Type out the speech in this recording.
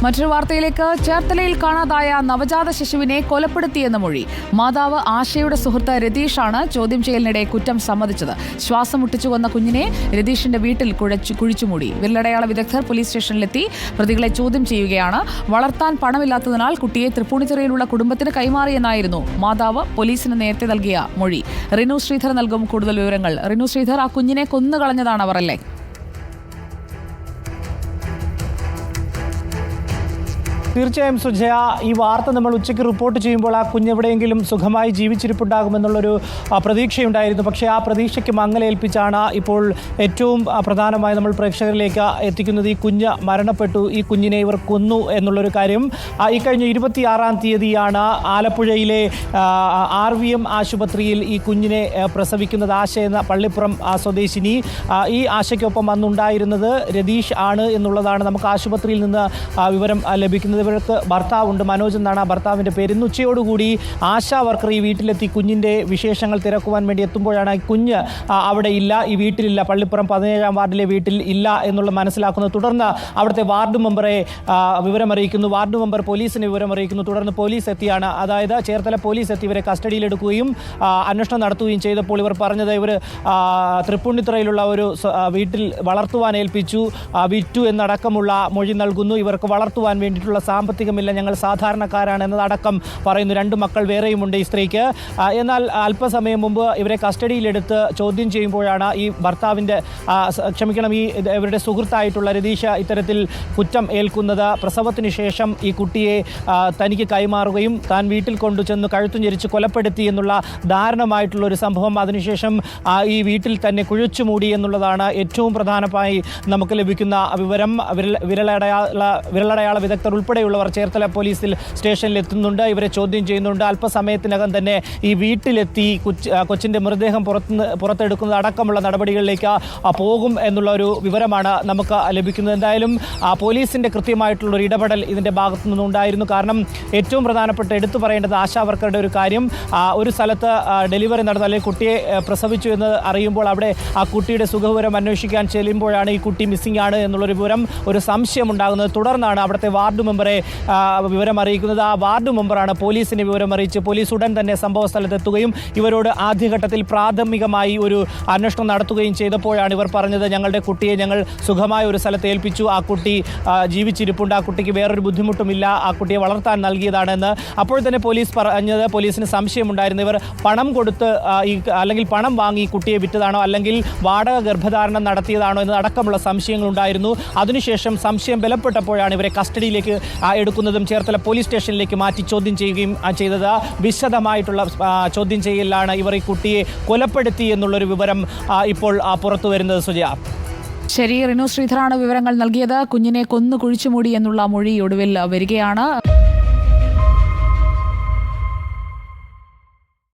മറ്റൊരു വാർത്തയിലേക്ക്. ചേർത്തലയിൽ കാണാതായ നവജാത ശിശുവിനെ കൊലപ്പെടുത്തിയെന്ന മൊഴി. മാതാവ് ആശയുടെ സുഹൃത്ത് രതീഷാണ് ചോദ്യം ചെയ്യലിനിടെ കുറ്റം സമ്മതിച്ചത്. ശ്വാസം മുട്ടിച്ചു കൊന്ന കുഞ്ഞിനെ രതീഷിന്റെ വീട്ടിൽ കുഴിച്ചുമൂടി. വിരലടയാള വിദഗ്ധർ പോലീസ് സ്റ്റേഷനിലെത്തി പ്രതികളെ ചോദ്യം ചെയ്യുകയാണ്. വളർത്താൻ പണമില്ലാത്തതിനാൽ കുട്ടിയെ തൃപ്പൂണിത്തുറയിലുള്ള കുടുംബത്തിന് കൈമാറിയെന്നായിരുന്നു മാതാവ് പോലീസിന് നേരത്തെ നൽകിയ മൊഴി. റിനു ശ്രീധർ നൽകും കൂടുതൽ വിവരങ്ങൾ. റിനു ശ്രീധർ, ആ കുഞ്ഞിനെ കൊന്നുകളഞ്ഞതാണ് അവർ അല്ലേ? തീർച്ചയായും സുജയ, ഈ വാർത്ത നമ്മൾ ഉച്ചയ്ക്ക് റിപ്പോർട്ട് ചെയ്യുമ്പോൾ ആ കുഞ്ഞെവിടെയെങ്കിലും സുഖമായി ജീവിച്ചിരിപ്പുണ്ടാകുമെന്നുള്ളൊരു പ്രതീക്ഷയുണ്ടായിരുന്നു. പക്ഷേ ആ പ്രതീക്ഷയ്ക്ക് മങ്ങലേൽപ്പിച്ചാണ് ഇപ്പോൾ ഏറ്റവും പ്രധാനമായി നമ്മൾ പ്രേക്ഷകരിലേക്ക് എത്തിക്കുന്നത്. ഈ കുഞ്ഞ് മരണപ്പെട്ടു, ഈ കുഞ്ഞിനെ ഇവർ കൊന്നു എന്നുള്ളൊരു കാര്യം. ഈ കഴിഞ്ഞ 26-ാം തീയതിയാണ് ആലപ്പുഴയിലെ RVM ആശുപത്രിയിൽ ഈ കുഞ്ഞിനെ പ്രസവിക്കുന്നത്. ആശ എന്ന പള്ളിപ്പുറം സ്വദേശിനി. ഈ ആശയ്ക്കൊപ്പം അന്നുണ്ടായിരുന്നത് രതീഷ് ആണ് എന്നുള്ളതാണ് നമുക്ക് ആശുപത്രിയിൽ നിന്ന് വിവരം ലഭിക്കുന്നത്. ഇവർക്ക് ഭർത്താവുണ്ട്, മനോജ് എന്നാണ് ആ ഭർത്താവിൻ്റെ പേര്. ഇന്ന് ഉച്ചയോടുകൂടി ആശാ വർക്കർ ഈ വീട്ടിലെത്തി കുഞ്ഞിൻ്റെ വിശേഷങ്ങൾ തിരക്കുവാൻ വേണ്ടി എത്തുമ്പോഴാണ് ഈ കുഞ്ഞ് അവിടെ ഇല്ല, ഈ വീട്ടിലില്ല, പള്ളിപ്പുറം 17-ാം വാർഡിലെ വീട്ടിൽ ഇല്ല എന്നുള്ള മനസ്സിലാക്കുന്നത്. തുടർന്ന് അവിടുത്തെ വാർഡ് മെമ്പറെ വിവരമറിയിക്കുന്നു. വാർഡ് മെമ്പർ പോലീസിനെ വിവരമറിയിക്കുന്നു. തുടർന്ന് പോലീസ് എത്തിയാണ്, അതായത് ചേർത്തല പോലീസ് എത്തി ഇവരെ കസ്റ്റഡിയിലെടുക്കുകയും അന്വേഷണം നടത്തുകയും ചെയ്തപ്പോൾ ഇവർ പറഞ്ഞത് ഇവർ തൃപ്പൂണിത്തുറയിലുള്ള ഒരു വീട്ടിൽ വളർത്തുവാൻ ഏൽപ്പിച്ചു, വിറ്റു എന്നടക്കമുള്ള മൊഴി നൽകുന്നു. ഇവർക്ക് വളർത്തുവാൻ വേണ്ടിയിട്ടുള്ള സാമ്പത്തികമില്ല, ഞങ്ങൾ സാധാരണക്കാരാണ് എന്നതടക്കം പറയുന്നു. 2 മക്കൾ വേറെയുമുണ്ട് ഈ സ്ത്രീക്ക്. എന്നാൽ അല്പസമയം മുമ്പ് ഇവരെ കസ്റ്റഡിയിലെടുത്ത് ചോദ്യം ചെയ്യുമ്പോഴാണ് ഈ ഭർത്താവിൻ്റെ ഇവരുടെ സുഹൃത്തായിട്ടുള്ള രതീഷ് ഇത്തരത്തിൽ കുറ്റം ഏൽക്കുന്നത്. പ്രസവത്തിന് ശേഷം ഈ കുട്ടിയെ തനിക്ക് കൈമാറുകയും താൻ വീട്ടിൽ കൊണ്ടുചെന്ന് കഴുത്തു ഞെരിച്ച് കൊലപ്പെടുത്തി എന്നുള്ള ദാരുണമായിട്ടുള്ള ഒരു സംഭവം. അതിനുശേഷം ഈ വീട്ടിൽ തന്നെ കുഴിച്ചുമൂടി എന്നുള്ളതാണ് ഏറ്റവും പ്രധാനമായി നമുക്ക് ലഭിക്കുന്ന വിവരം. വിരലടയാള വിദഗ്ധർ ഉൾപ്പെടെയുള്ളവർ ചേർത്തല പോലീസിൽ സ്റ്റേഷനിൽ എത്തുന്നുണ്ട്, ഇവരെ ചോദ്യം ചെയ്യുന്നുണ്ട്. അല്പസമയത്തിനകം തന്നെ ഈ വീട്ടിലെത്തി കൊച്ചിൻ്റെ മൃതദേഹം പുറത്തെടുക്കുന്നത് അടക്കമുള്ള നടപടികളിലേക്ക് പോകും എന്നുള്ള ഒരു വിവരമാണ് നമുക്ക് ലഭിക്കുന്നത്. എന്തായാലും പോലീസിൻ്റെ കൃത്യമായിട്ടുള്ളൊരു ഇടപെടൽ ഇതിൻ്റെ ഭാഗത്തു നിന്നുണ്ടായിരുന്നു. കാരണം ഏറ്റവും പ്രധാനപ്പെട്ട എടുത്തു പറയേണ്ടത് ആശാവർക്കറുടെ ഒരു കാര്യം. ഒരു സ്ഥലത്ത് ഡെലിവറി നടന്നു അല്ലെങ്കിൽ കുട്ടിയെ പ്രസവിച്ചു എന്ന് അറിയുമ്പോൾ അവിടെ ആ കുട്ടിയുടെ സുഖവിവരം അന്വേഷിക്കാൻ ചെല്ലുമ്പോഴാണ് ഈ കുട്ടി മിസ്സിംഗ് ആണ് എന്നുള്ളൊരു വിവരം, ഒരു സംശയം ഉണ്ടാകുന്നത്. തുടർന്നാണ് അവിടുത്തെ വാർഡ് മെമ്പറെ വിവരം അറിയിക്കുന്നത്. ആ വാർഡ് മെമ്പറാണ് പോലീസിനെ വിവരം അറിയിച്ച് പോലീസ് ഉടൻ തന്നെ സംഭവ സ്ഥലത്തെത്തുകയും ഇവരോട് ആദ്യഘട്ടത്തിൽ പ്രാഥമികമായി ഒരു അന്വേഷണം നടത്തുകയും ചെയ്തപ്പോഴാണ് ഇവർ പറഞ്ഞത്, ഞങ്ങളുടെ കുട്ടിയെ ഞങ്ങൾ സുഖമായ ഒരു സ്ഥലത്ത് ഏൽപ്പിച്ചു, ആ കുട്ടി ജീവിച്ചിരിപ്പുണ്ട്, ആ കുട്ടിക്ക് വേറൊരു ബുദ്ധിമുട്ടുമില്ല, ആ കുട്ടിയെ വളർത്താൻ നൽകിയതാണെന്ന്. അപ്പോൾ തന്നെ പോലീസ് പറഞ്ഞത്, പോലീസിന് സംശയമുണ്ടായിരുന്നു ഇവർ പണം കൊടുത്ത് അല്ലെങ്കിൽ പണം വാങ്ങി ഈ കുട്ടിയെ വിറ്റതാണോ അല്ലെങ്കിൽ വാടക ഗർഭധാരണം നടത്തിയതാണോ എന്നതടക്കമുള്ള സംശയങ്ങളുണ്ടായിരുന്നു. അതിനുശേഷം സംശയം ബലപ്പെട്ടപ്പോഴാണ് ഇവരെ കസ്റ്റഡിയിലേക്ക് എടുക്കുന്നതും ചേർത്തല പോലീസ് സ്റ്റേഷനിലേക്ക് മാറ്റി ചോദ്യം ചെയ്യുകയും ചെയ്തത്. വിശദമായിട്ടുള്ള ചോദ്യം ചെയ്യലിലാണ് ഇവർ ഈ കുട്ടിയെ കൊലപ്പെടുത്തി എന്നുള്ളൊരു വിവരം ഇപ്പോൾ പുറത്തു വരുന്നത്. സുജയ, ശരി, റിനു ശ്രീധറാണ് വിവരങ്ങൾ നൽകിയത്. കുഞ്ഞിനെ കൊന്നു കുഴിച്ചുമൂടി എന്നുള്ള മൊഴി ഒടുവിൽ വരികയാണ്.